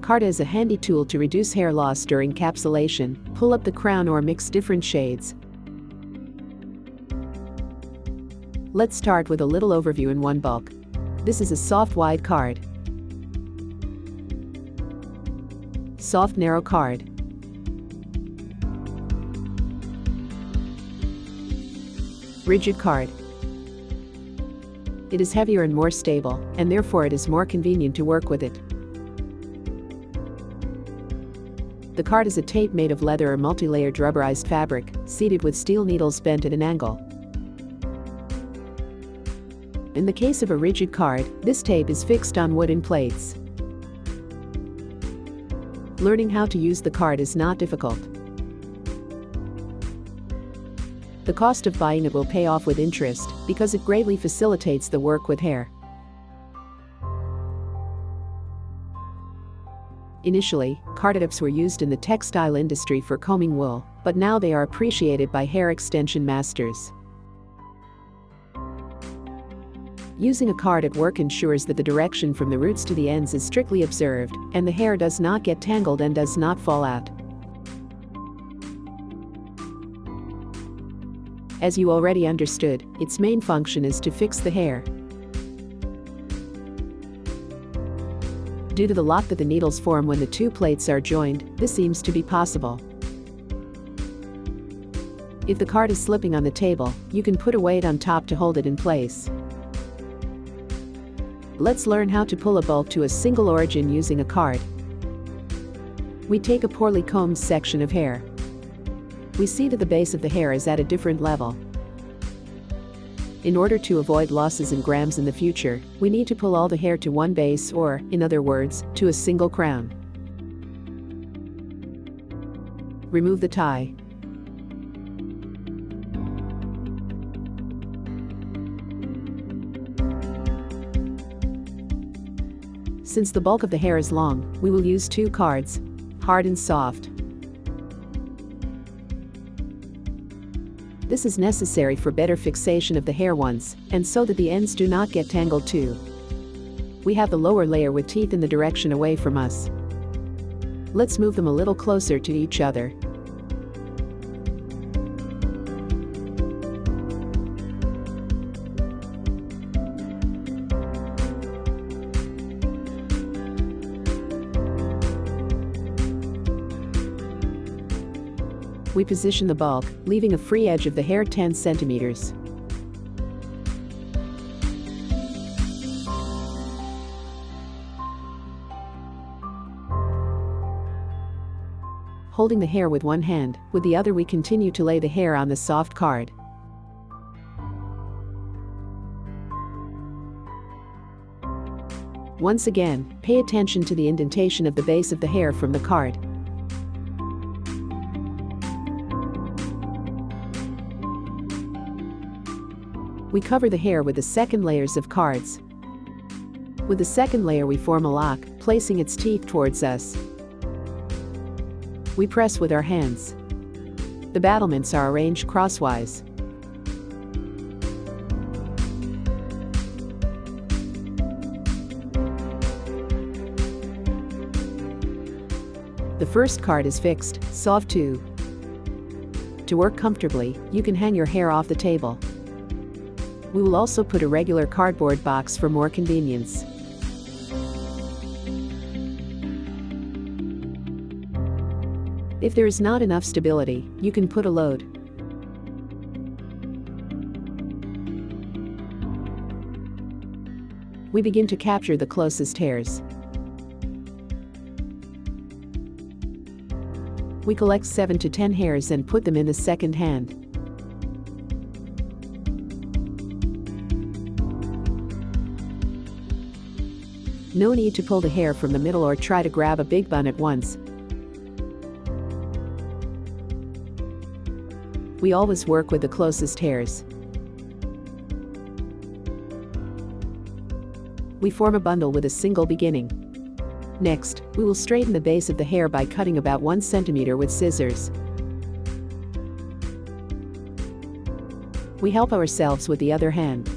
Carta is a handy tool to reduce hair loss during capsulation, pull up the crown or mix different shades. Let's start with a little overview in one bulk. This is a soft wide card, soft narrow card, rigid card. It is heavier and more stable, and therefore it is more convenient to work with it. The card is a tape made of leather or multi-layered rubberized fabric, seated with steel needles bent at an angle. In the case of a rigid card, this tape is fixed on wooden plates. Learning how to use the card is not difficult. The cost of buying it will pay off with interest, because it greatly facilitates the work with hair. Initially, Carta tips were used in the textile industry for combing wool, but now they are appreciated by hair extension masters. Using a card at work ensures that the direction from the roots to the ends is strictly observed, and the hair does not get tangled and does not fall out. As you already understood, its main function is to fix the hair. Due to the lock that the needles form when the two plates are joined, this seems to be possible. If the card is slipping on the table, you can put a weight on top to hold it in place. Let's learn how to pull a bulk to a single origin using a card. We take a poorly combed section of hair. We see that the base of the hair is at a different level. In order to avoid losses in grams in the future, we need to pull all the hair to one base or, in other words, to a single crown. Remove the tie. Since the bulk of the hair is long, we will use two cards, hard and soft. This is necessary for better fixation of the hair once, and so that the ends do not get tangled too. We have the lower layer with teeth in the direction away from us. Let's move them a little closer to each other. We position the bulk, leaving a free edge of the hair 10 centimeters. Holding the hair with one hand, with the other we continue to lay the hair on the soft card. Once again, pay attention to the indentation of the base of the hair from the card. We cover the hair with the second layers of cards. With the second layer we form a lock, placing its teeth towards us. We press with our hands. The battlements are arranged crosswise. The first card is fixed, soft too. To work comfortably, you can hang your hair off the table. We will also put a regular cardboard box for more convenience. If there is not enough stability, you can put a load. We begin to capture the closest hairs. We collect 7 to 10 hairs and put them in the second hand. No need to pull the hair from the middle or try to grab a big bun at once. We always work with the closest hairs. We form a bundle with a single beginning. Next, we will straighten the base of the hair by cutting about 1 centimeter with scissors. We help ourselves with the other hand.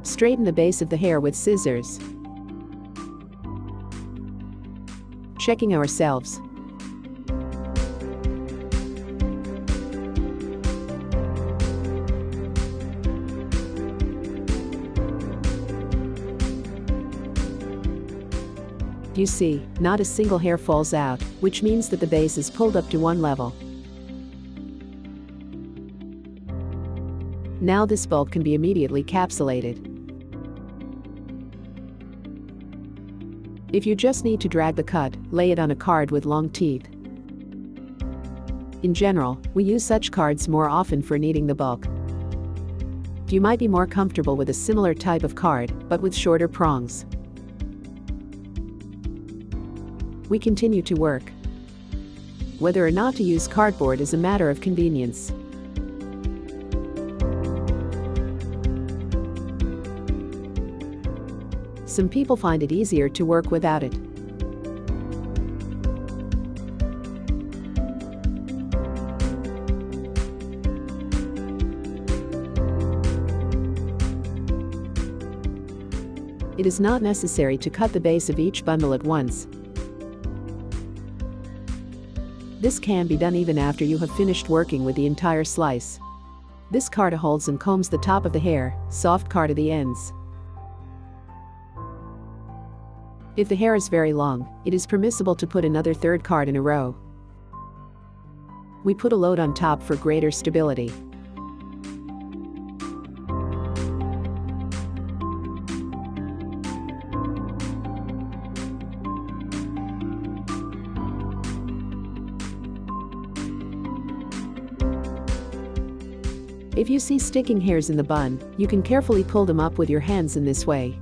Straighten the base of the hair with scissors. Checking ourselves. You see, not a single hair falls out, which means that the base is pulled up to one level. Now this bulb can be immediately capsulated. If you just need to drag the cut, lay it on a card with long teeth. In general, we use such cards more often for kneading the bulk. You might be more comfortable with a similar type of card, but with shorter prongs. We continue to work. Whether or not to use cardboard is a matter of convenience. Some people find it easier to work without it. It is not necessary to cut the base of each bundle at once. This can be done even after you have finished working with the entire slice. This card holds and combs the top of the hair, soft card at the ends. If the hair is very long, it is permissible to put another third card in a row. We put a load on top for greater stability. If you see sticking hairs in the bun, you can carefully pull them up with your hands in this way.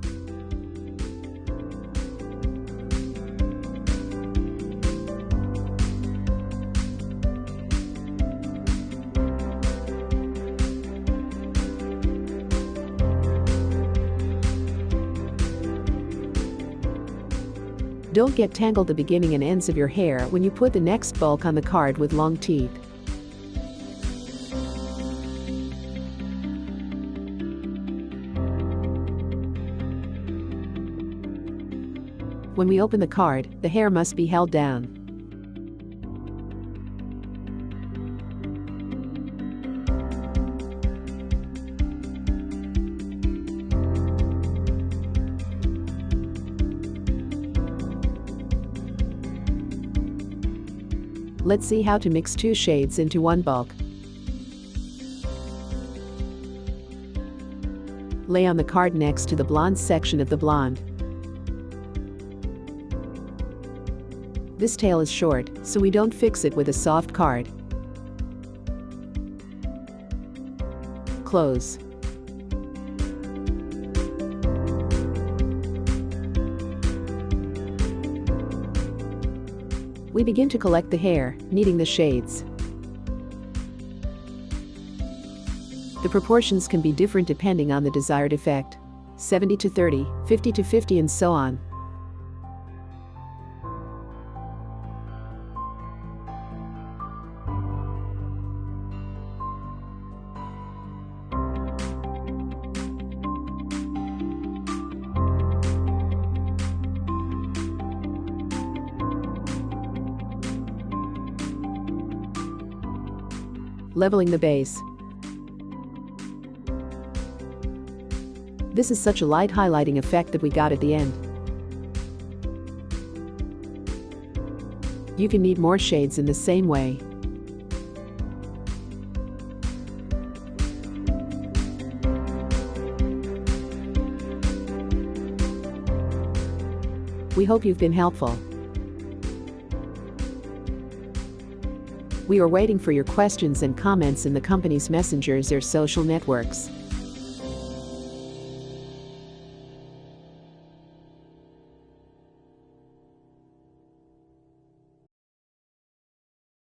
Don't get tangled the beginning and ends of your hair when you put the next bulk on the card with long teeth. When we open the card, the hair must be held down. Let's see how to mix two shades into one bulk. Lay on the card next to the blonde section of the blonde. This tail is short, so we don't fix it with a soft card. Close. We begin to collect the hair, kneading the shades. The proportions can be different depending on the desired effect. 70 to 30, 50 to 50 and so on. Leveling the base. This is such a light highlighting effect that we got at the end. You can knead more shades in the same way. We hope you've been helpful. We are waiting for your questions and comments in the company's messengers or social networks.